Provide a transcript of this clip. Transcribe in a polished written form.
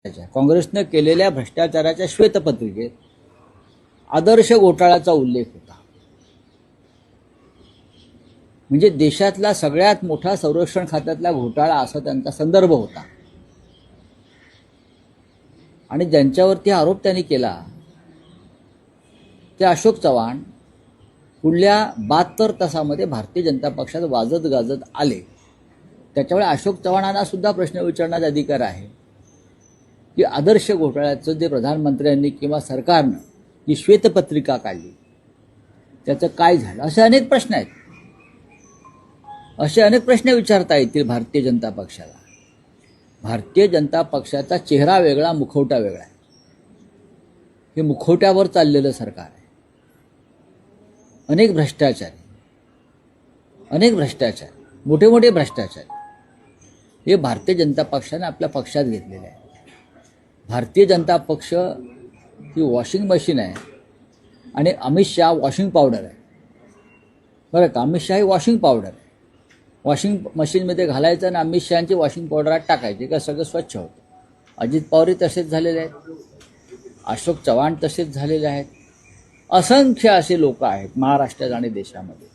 काँग्रेसनं केलेल्या भ्रष्टाचाराच्या श्वेतपत्रिकेत आदर्श घोटाळ्याचा उल्लेख होता. म्हणजे देशातला सगळ्यात मोठा संरक्षण खात्यातला घोटाळा असा त्यांचा संदर्भ होता. आणि ज्यांच्यावरती आरोप त्यांनी केला ते अशोक चव्हाण पुढल्या 72 तासामध्ये भारतीय जनता पक्षात वाजत गाजत आले. त्याच्यामुळे अशोक चव्हाणांना सुद्धा प्रश्न विचारण्याचा अधिकार आहे की आदर्श घोटाळ्याचं जे प्रधानमंत्र्यांनी किंवा सरकारनं जी श्वेतपत्रिका काढली त्याचं काय झालं, असे अनेक प्रश्न आहेत. असे अनेक प्रश्न विचारता येतील भारतीय जनता पक्षाला. भारतीय जनता पक्षाचा चेहरा वेगळा, मुखवटा वेगळा आहे. हे मुखवट्यावर चाललेलं सरकार आहे. अनेक भ्रष्टाचार, मोठे मोठे भ्रष्टाचार हे भारतीय जनता पक्षाने आपल्या पक्षात घेतलेले आहे. भारतीय जनता पक्ष ही वॉशिंग मशीन आहे आणि अमित शहा वॉशिंग पावडर आहे. बरं का, अमित शहा ही वॉशिंग पावडर आहे. वॉशिंग मशीनमध्ये घालायचं आणि अमित शहाची वॉशिंग पावडर टाकायची का सगळं स्वच्छ होतं. अजित पवारही तसेच झालेले आहेत, अशोक चव्हाण तसेच झालेले आहेत. असंख्य असे लोक आहेत महाराष्ट्रात आणि देशामध्ये.